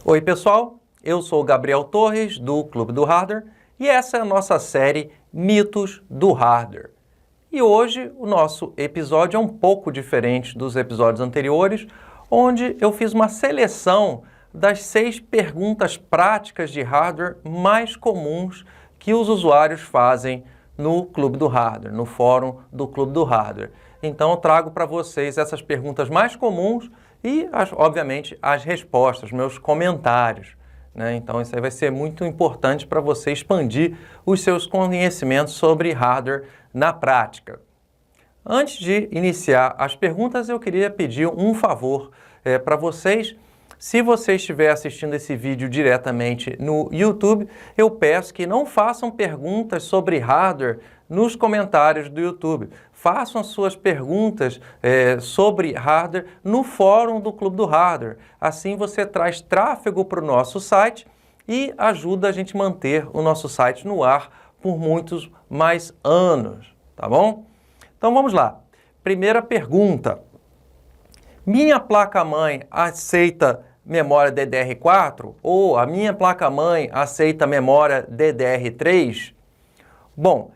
Oi pessoal, eu sou o Gabriel Torres do Clube do Hardware e essa é a nossa série Mitos do Hardware. E hoje o nosso episódio é um pouco diferente dos episódios anteriores, onde eu fiz uma seleção das 6 perguntas práticas de hardware mais comuns que os usuários fazem no Clube do Hardware, no fórum do Clube do Hardware. Então eu trago para vocês essas perguntas mais comuns e, obviamente, as respostas, meus comentários, né? Então isso aí vai ser muito importante para você expandir os seus conhecimentos sobre hardware na prática. Antes de iniciar as perguntas, eu queria pedir um favor para vocês. Se você estiver assistindo esse vídeo diretamente no YouTube, eu peço que não façam perguntas sobre hardware nos comentários do YouTube. Façam suas perguntas sobre hardware no fórum do Clube do Hardware. Assim você traz tráfego para o nosso site e ajuda a gente a manter o nosso site no ar por muitos mais anos, tá bom? Então vamos lá. Primeira pergunta. Minha placa-mãe aceita memória DDR4 ou a minha placa-mãe aceita memória DDR3? Bom,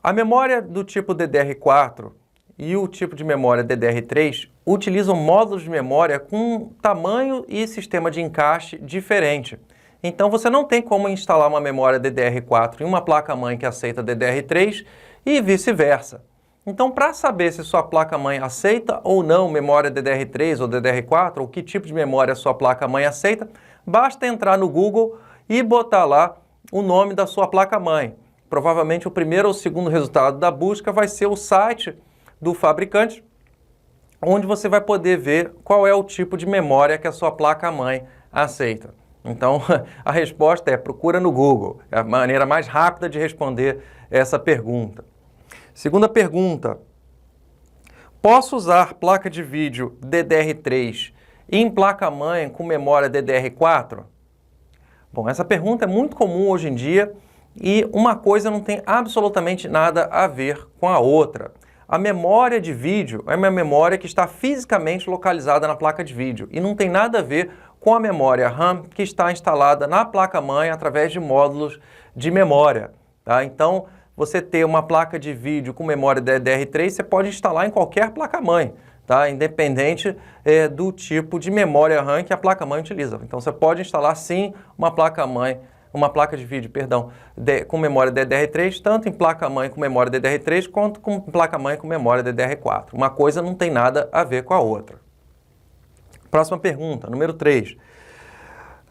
a memória do tipo DDR4 e o tipo de memória DDR3 utilizam módulos de memória com tamanho e sistema de encaixe diferente. Então você não tem como instalar uma memória DDR4 em uma placa-mãe que aceita DDR3 e vice-versa. Então, para saber se sua placa-mãe aceita ou não memória DDR3 ou DDR4, ou que tipo de memória a sua placa-mãe aceita, basta entrar no Google e botar lá o nome da sua placa-mãe. Provavelmente o primeiro ou segundo resultado da busca vai ser o site do fabricante, onde você vai poder ver qual é o tipo de memória que a sua placa-mãe aceita. Então, a resposta é procura no Google. É a maneira mais rápida de responder essa pergunta. Segunda pergunta, posso usar placa de vídeo DDR3 em placa-mãe com memória DDR4? Bom, essa pergunta é muito comum hoje em dia e uma coisa não tem absolutamente nada a ver com a outra. A memória de vídeo é uma memória que está fisicamente localizada na placa de vídeo e não tem nada a ver com a memória RAM que está instalada na placa-mãe através de módulos de memória, tá? Então, você ter uma placa de vídeo com memória DDR3, você pode instalar em qualquer placa-mãe, tá? Independente do tipo de memória RAM que a placa-mãe utiliza. Então você pode instalar sim uma placa de vídeo, com memória DDR3, tanto em placa-mãe com memória DDR3 quanto com placa-mãe com memória DDR4. Uma coisa não tem nada a ver com a outra. Próxima pergunta, número 3.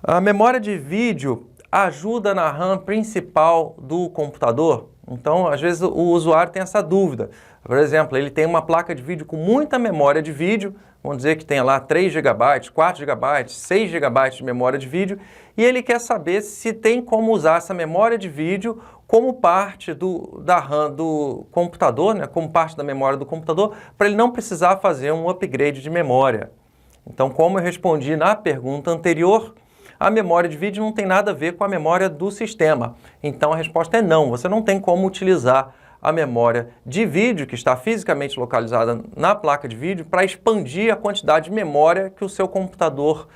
A memória de vídeo ajuda na RAM principal do computador? Então, às vezes, o usuário tem essa dúvida. Por exemplo, ele tem uma placa de vídeo com muita memória de vídeo, vamos dizer que tenha lá 3 GB, 4 GB, 6 GB de memória de vídeo, e ele quer saber se tem como usar essa memória de vídeo como parte da RAM do computador, né, como parte da memória do computador, para ele não precisar fazer um upgrade de memória. Então, como eu respondi na pergunta anterior, a memória de vídeo não tem nada a ver com a memória do sistema. Então a resposta é não, você não tem como utilizar a memória de vídeo que está fisicamente localizada na placa de vídeo para expandir a quantidade de memória que o seu computador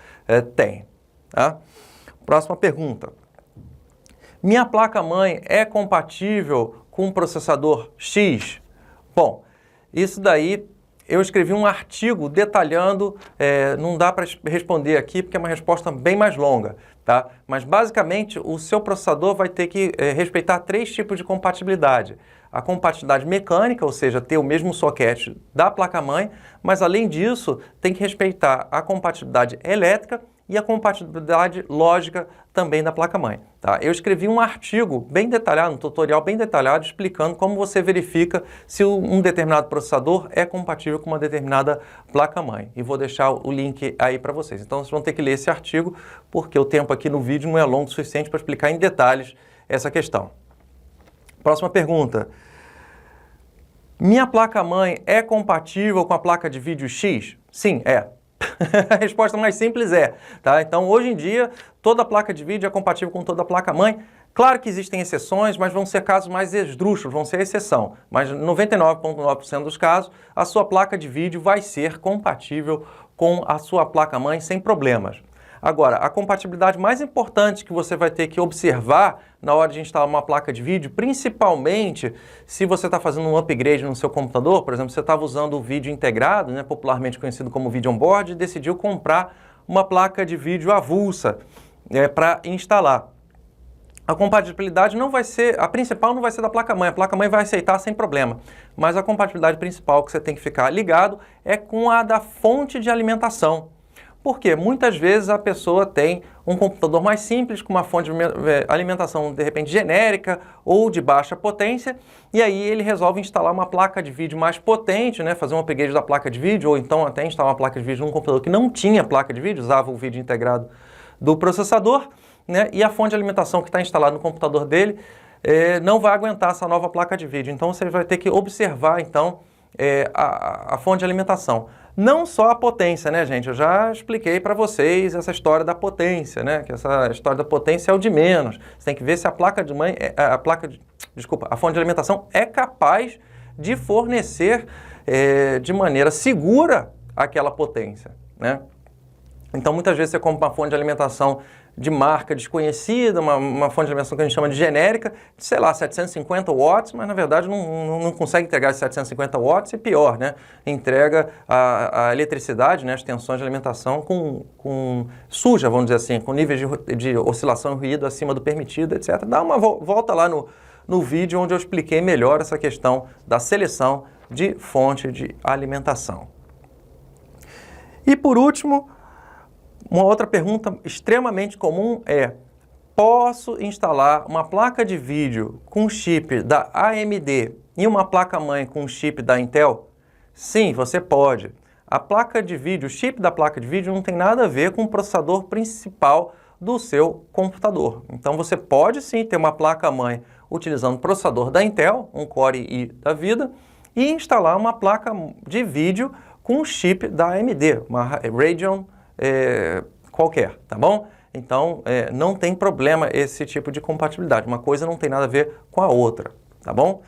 tem. Tá? Próxima pergunta. Minha placa-mãe é compatível com o processador X? Bom, isso daí eu escrevi um artigo detalhando, não dá para responder aqui porque é uma resposta bem mais longa, tá? Mas basicamente o seu processador vai ter que respeitar 3 tipos de compatibilidade. A compatibilidade mecânica, ou seja, ter o mesmo socket da placa-mãe, mas além disso tem que respeitar a compatibilidade elétrica e a compatibilidade lógica também da placa-mãe, tá? Eu escrevi um artigo bem detalhado, um tutorial bem detalhado, explicando como você verifica se um determinado processador é compatível com uma determinada placa-mãe. E vou deixar o link aí para vocês. Então vocês vão ter que ler esse artigo, porque o tempo aqui no vídeo não é longo o suficiente para explicar em detalhes essa questão. Próxima pergunta. Minha placa-mãe é compatível com a placa de vídeo X? Sim, é. A resposta mais simples é, tá? Então, hoje em dia, toda placa de vídeo é compatível com toda placa-mãe. Claro que existem exceções, mas vão ser casos mais esdrúxulos, vão ser exceção. Mas 99,9% dos casos, a sua placa de vídeo vai ser compatível com a sua placa-mãe sem problemas. Agora, a compatibilidade mais importante que você vai ter que observar na hora de instalar uma placa de vídeo, principalmente se você está fazendo um upgrade no seu computador, por exemplo, você estava usando o vídeo integrado, né, popularmente conhecido como vídeo on-board, e decidiu comprar uma placa de vídeo avulsa para instalar. A compatibilidade não vai ser, a principal não vai ser da placa-mãe, a placa-mãe vai aceitar sem problema, mas a compatibilidade principal que você tem que ficar ligado é com a da fonte de alimentação. Por quê? Muitas vezes a pessoa tem um computador mais simples, com uma fonte de alimentação de repente genérica ou de baixa potência, e aí ele resolve instalar uma placa de vídeo mais potente, né? Fazer um upgrade da placa de vídeo, ou então até instalar uma placa de vídeo num computador que não tinha placa de vídeo, usava o vídeo integrado do processador, né? E a fonte de alimentação que está instalada no computador dele não vai aguentar essa nova placa de vídeo. Então você vai ter que observar então a fonte de alimentação. Não só a potência, né, gente? Eu já expliquei para vocês essa história da potência, né? Que essa história da potência é o de menos. Você tem que ver se a placa de mãe, a fonte de alimentação é capaz de fornecer de maneira segura aquela potência, né? Então, muitas vezes você compra uma fonte de alimentação de marca desconhecida, uma fonte de alimentação que a gente chama de genérica, de, sei lá, 750 watts, mas na verdade não consegue entregar esses 750 watts e pior, né? Entrega a eletricidade, né, as tensões de alimentação com suja, vamos dizer assim, com níveis de oscilação e ruído acima do permitido, etc. Dá uma volta lá no vídeo onde eu expliquei melhor essa questão da seleção de fonte de alimentação. E por último, uma outra pergunta extremamente comum é: posso instalar uma placa de vídeo com chip da AMD e uma placa-mãe com chip da Intel? Sim, você pode. A placa de vídeo, o chip da placa de vídeo não tem nada a ver com o processador principal do seu computador. Então você pode sim ter uma placa-mãe utilizando o processador da Intel, um Core i da vida, e instalar uma placa de vídeo com chip da AMD, uma Radeon qualquer, tá bom? Então, não tem problema esse tipo de compatibilidade. Uma coisa não tem nada a ver com a outra, tá bom?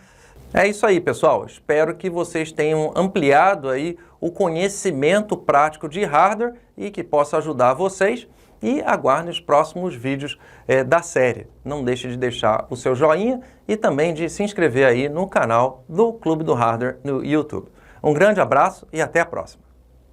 É isso aí, pessoal. Espero que vocês tenham ampliado aí o conhecimento prático de hardware e que possa ajudar vocês. E aguardem os próximos vídeos da série. Não deixe de deixar o seu joinha e também de se inscrever aí no canal do Clube do Hardware no YouTube. Um grande abraço e até a próxima.